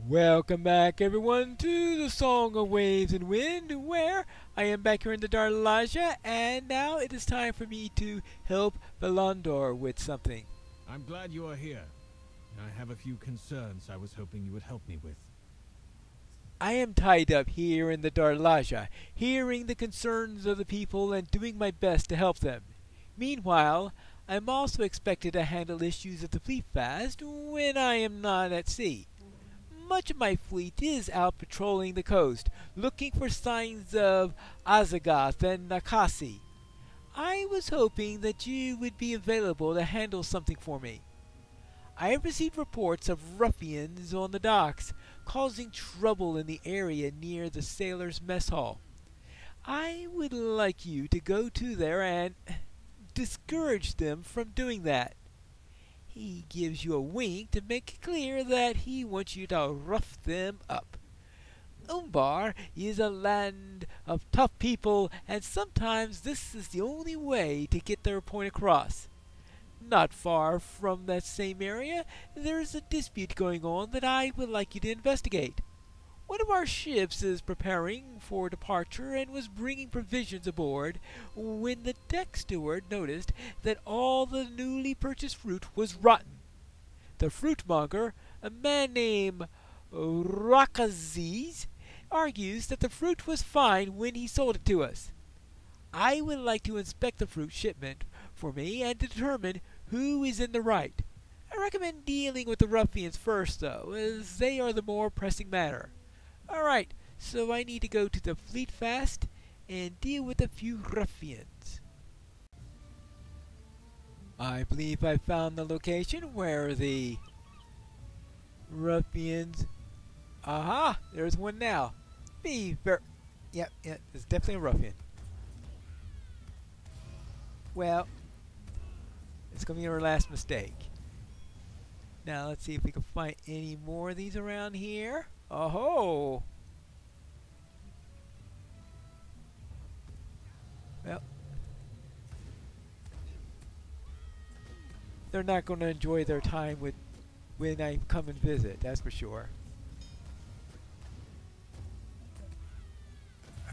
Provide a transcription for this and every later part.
Welcome back, everyone, to the Song of Waves and Wind, where I am back here in the Darlaja, and now it is time for me to help Velandor with something. I'm glad you are here. I have a few concerns I was hoping you would help me with. I am tied up here in the Darlaja, hearing the concerns of the people and doing my best to help them. Meanwhile, I'm also expected to handle issues of the fleet fast when I am not at sea. Much of my fleet is out patrolling the coast, looking for signs of Azagoth and Nakasi. I was hoping that you would be available to handle something for me. I have received reports of ruffians on the docks, causing trouble in the area near the sailors' mess hall. I would like you to go to there and discourage them from doing that. He gives you a wink to make it clear that he wants you to rough them up. Umbar is a land of tough people, and sometimes this is the only way to get their point across. Not far from that same area, there is a dispute going on that I would like you to investigate. One of our ships is preparing for departure and was bringing provisions aboard when the deck steward noticed that all the newly purchased fruit was rotten. The fruitmonger, a man named Rakaziz, argues that the fruit was fine when he sold it to us. I would like to inspect the fruit shipment for me and determine who is in the right. I recommend dealing with the ruffians first, though, as they are the more pressing matter. Alright, so I need to go to the fleet fast and deal with a few ruffians. I believe I found the location where the ruffians... Aha! There's one now. Yep, it's definitely a ruffian. Well, it's going to be our last mistake. Now let's see if we can find any more of these around here. Oh-ho! Well, they're not going to enjoy their time when I come and visit, that's for sure.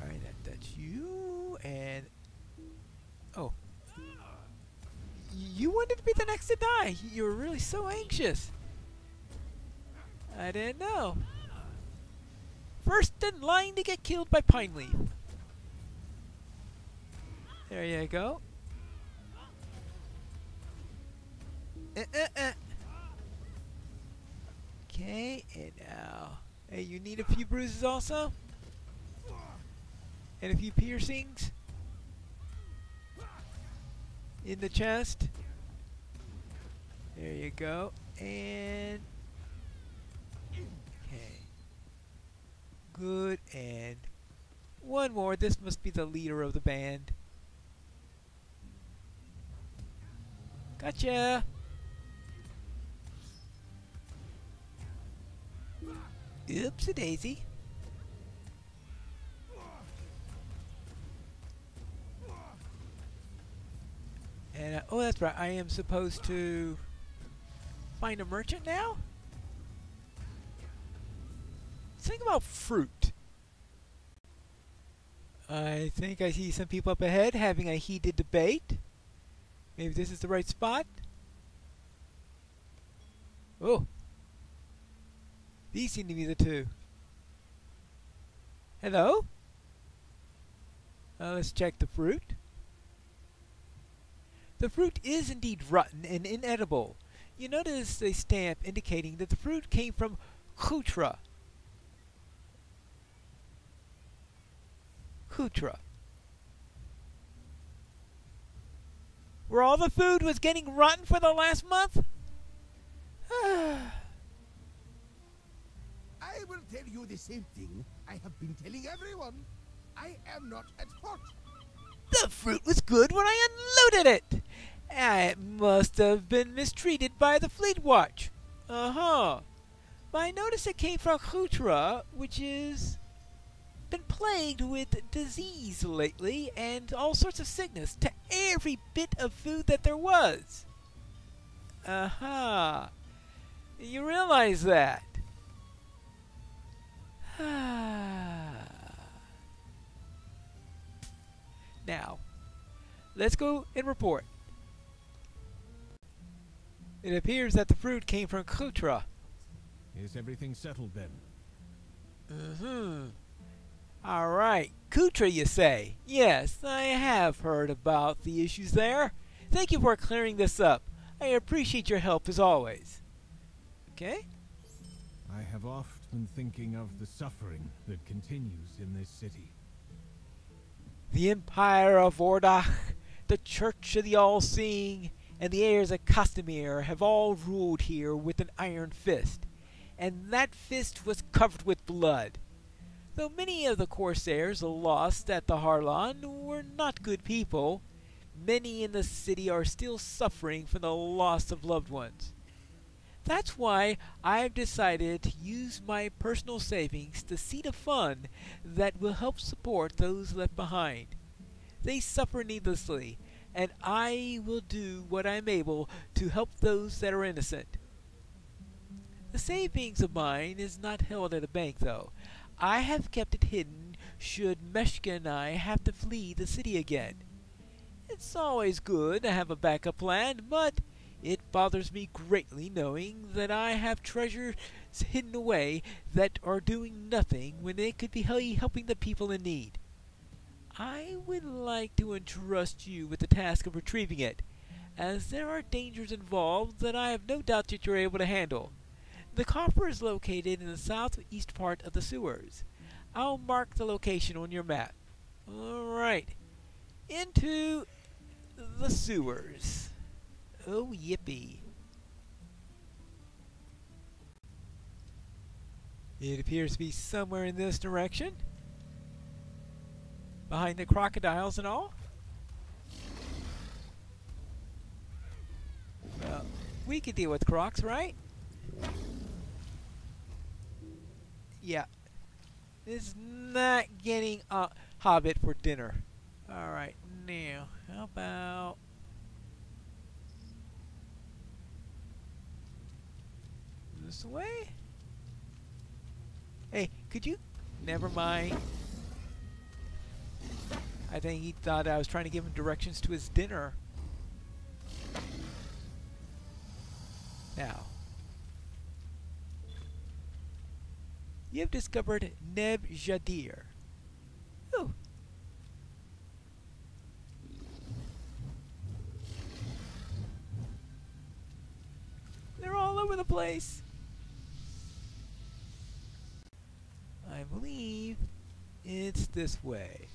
Alright, that's you, and... Oh. You wanted to be the next to die. You were really so anxious. I didn't know. First in line to get killed by Pine Leaf. There you go. Okay, and now... Hey, you need a few bruises also? And a few piercings? In the chest. There you go. And... Okay. Good, and... One more. This must be the leader of the band. Gotcha! Oopsie-daisy. And, oh, that's right. I am supposed to find a merchant now? Think about fruit. I think I see some people up ahead having a heated debate. Maybe this is the right spot. Oh. These seem to be the two. Hello? Let's check the fruit. The fruit is indeed rotten and inedible. You notice a stamp indicating that the fruit came from Kutra. Kutra. Where all the food was getting rotten for the last month? I will tell you the same thing I have been telling everyone. I am not at fault. The fruit was good when I unloaded it. It must have been mistreated by the Fleet Watch. But I noticed it came from Kutra, which is been plagued with disease lately and all sorts of sickness to every bit of food that there was. You realize that? Now, let's go and report. It appears that the fruit came from Kutra. Is everything settled then? Alright, Kutra, you say? Yes, I have heard about the issues there. Thank you for clearing this up. I appreciate your help as always. Okay? I have often been thinking of the suffering that continues in this city. The Empire of Ordach, the Church of the All-Seeing, and the heirs of Castamir have all ruled here with an iron fist, and that fist was covered with blood. Though many of the Corsairs lost at the Harlan were not good people, many in the city are still suffering from the loss of loved ones. That's why I've decided to use my personal savings to seed a fund that will help support those left behind. They suffer needlessly, and I will do what I'm able to help those that are innocent. The savings of mine is not held at a bank, though. I have kept it hidden should Meshka and I have to flee the city again. It's always good to have a backup plan, but it bothers me greatly knowing that I have treasures hidden away that are doing nothing when they could be helping the people in need. I would like to entrust you with the task of retrieving it, as there are dangers involved that I have no doubt that you're able to handle. The coffer is located in the southeast part of the sewers. I'll mark the location on your map. Alright, into the sewers. Oh, yippee. It appears to be somewhere in this direction. Behind the crocodiles and all. Well, we could deal with crocs, right? Yeah. This is not getting a hobbit for dinner. Alright, now, how about... this way? Hey, could you... never mind. I think he thought I was trying to give him directions to his dinner. Now. You have discovered Neb Jadir. Ooh. They're all over the place. I believe it's this way.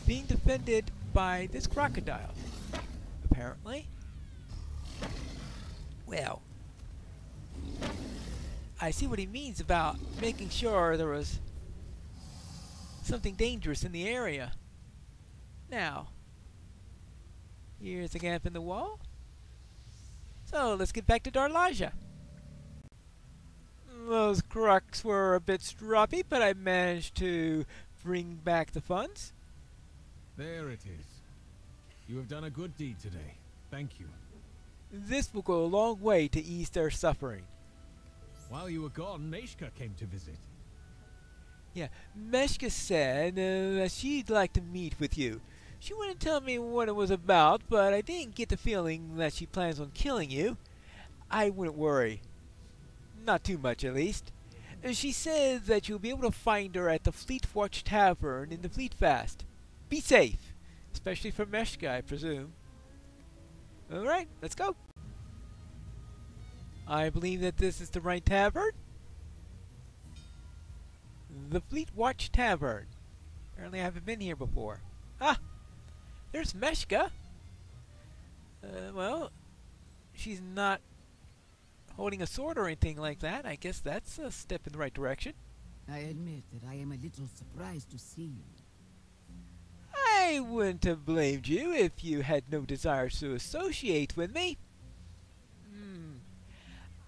Being defended by this crocodile, apparently. Well, I see what he means about making sure there was something dangerous in the area. Now, here's a gap in the wall. So let's get back to Darlaja. Those crocs were a bit stroppy, but I managed to bring back the funds. There it is. You have done a good deed today. Thank you. This will go a long way to ease their suffering. While you were gone, Meshka came to visit. Yeah, Meshka said that she'd like to meet with you. She wouldn't tell me what it was about, but I didn't get the feeling that she plans on killing you. I wouldn't worry. Not too much, at least. She said that you'll be able to find her at the Fleet Watch Tavern in the Fleet Fast. Be safe, especially for Meshka, I presume. Alright, let's go. I believe that this is the right tavern. The Fleet Watch Tavern. Apparently I haven't been here before. Ah! There's Meshka. Well, she's not holding a sword or anything like that. I guess that's a step in the right direction. I admit that I am a little surprised to see you. I wouldn't have blamed you if you had no desire to associate with me.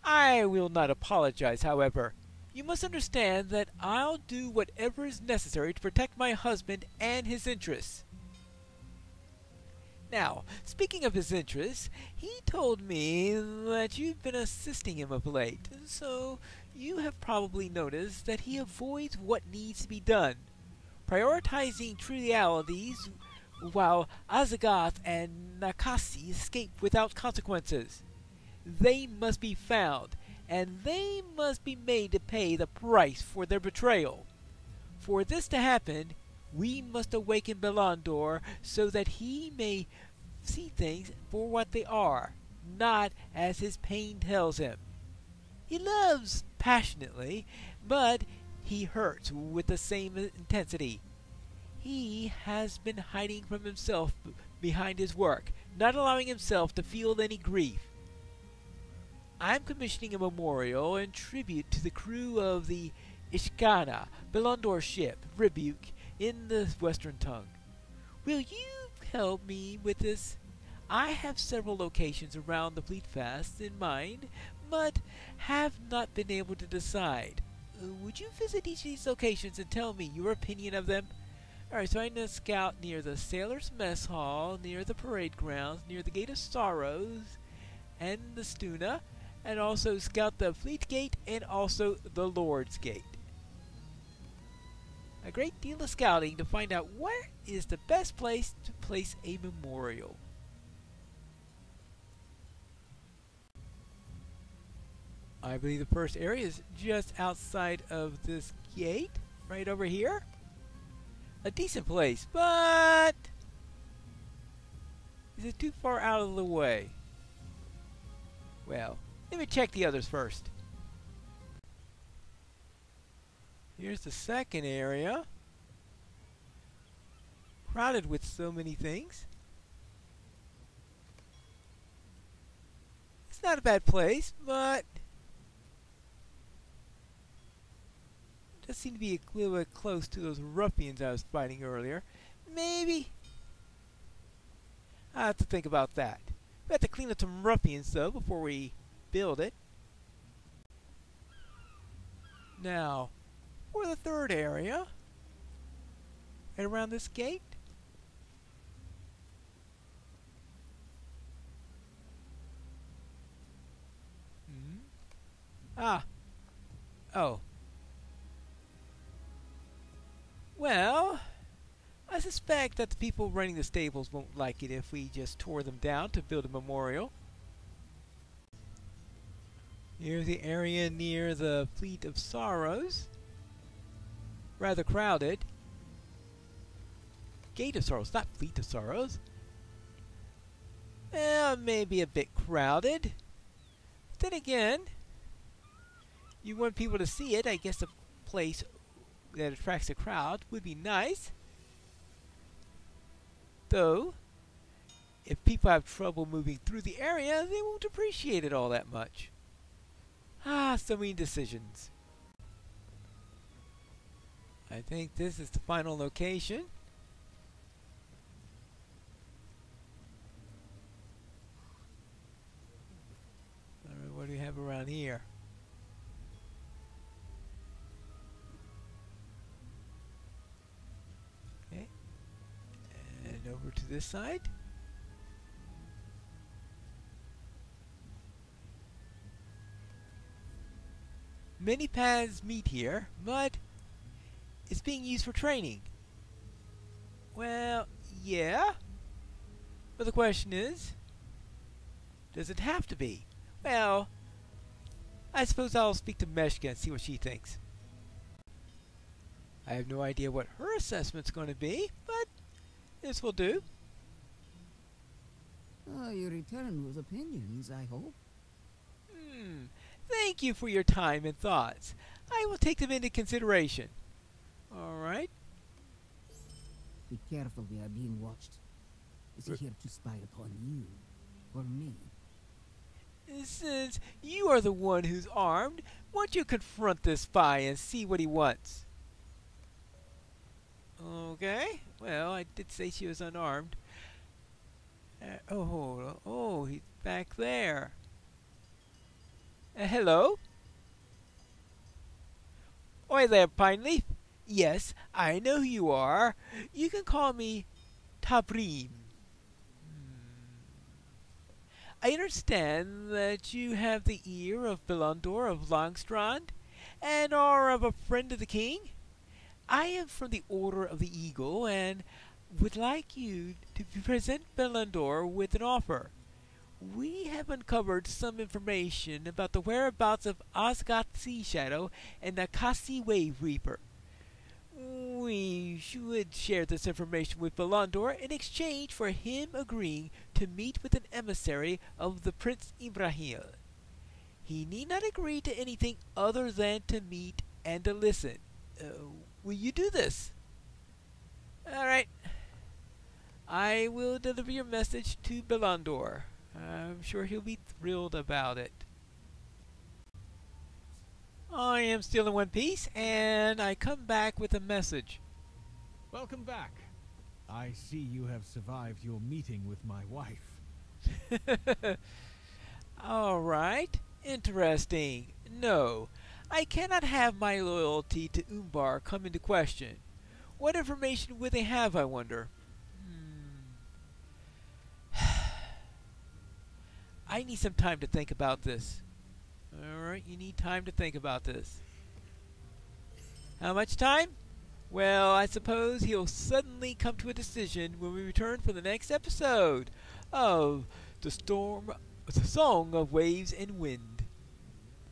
I will not apologize, however. You must understand that I'll do whatever is necessary to protect my husband and his interests. Now, speaking of his interests, he told me that you've been assisting him of late, so you have probably noticed that he avoids what needs to be done, prioritizing trivialities while Azagoth and Nakasi escape without consequences. They must be found, and they must be made to pay the price for their betrayal. For this to happen, we must awaken Belandor so that he may see things for what they are, not as his pain tells him. He loves passionately, but he hurts with the same intensity. He has been hiding from himself behind his work, not allowing himself to feel any grief. I'm commissioning a memorial in tribute to the crew of the Ishkana, Belandor's ship, Rebuke, in the Western Tongue. Will you help me with this? I have several locations around the Fleet Fast in mind, but have not been able to decide. Would you visit each of these locations and tell me your opinion of them? Alright, so I'm going to scout near the Sailor's Mess Hall, near the Parade Grounds, near the Gate of Sorrows, and the Stuna, and also scout the Fleet Gate and also the Lord's Gate. A great deal of scouting to find out where is the best place to place a memorial. I believe the first area is just outside of this gate, right over here. A decent place, but is it too far out of the way? Well, let me check the others first. Here's the second area. Crowded with so many things. It's not a bad place, but does seem to be a little bit close to those ruffians I was fighting earlier. Maybe I have to think about that. We have to clean up some ruffians though before we build it. Now, for the third area, right around this gate. Oh. Well, I suspect that the people running the stables won't like it if we just tore them down to build a memorial. Here's the area near the Fleet of Sorrows. Rather crowded. Gate of Sorrows, not Fleet of Sorrows. Well, maybe a bit crowded. But then again, you want people to see it. I guess a place that attracts a crowd would be nice. Though, if people have trouble moving through the area, they won't appreciate it all that much. So many decisions. I think this is the final location. Alright, what do we have around here? Okay. And over to this side. Many paths meet here, but it's being used for training. Well, yeah. But the question is, does it have to be? Well, I suppose I'll speak to Meshka and see what she thinks. I have no idea what her assessment's going to be, but this will do. You return with opinions, I hope. Thank you for your time and thoughts. I will take them into consideration. All right. Be careful, we are being watched. Is he here to spy upon you or me? Since you are the one who's armed, why don't you confront this spy and see what he wants? Okay. Well, I did say she was unarmed. Oh, he's back there. Hello? Oi there, Pine Leaf. Yes, I know who you are. You can call me Tabrim. I understand that you have the ear of Belundor of Langstrand, and are of a friend of the king. I am from the Order of the Eagle, and would like you to present Belundor with an offer. We have uncovered some information about the whereabouts of Osgoth Sea Shadow and the Kasi Wave Reaper. We should share this information with Belundor in exchange for him agreeing to meet with an emissary of the Prince Ibrahim. He need not agree to anything other than to meet and to listen. Will you do this? Alright. I will deliver your message to Belundor. I'm sure he'll be thrilled about it. I am still in one piece, and I come back with a message. Welcome back. I see you have survived your meeting with my wife. Alright, interesting. No, I cannot have my loyalty to Umbar come into question. What information would they have, I wonder? I need some time to think about this. Alright, you need time to think about this. How much time? Well, I suppose he'll suddenly come to a decision when we return for the next episode of The Song of Waves and Winds.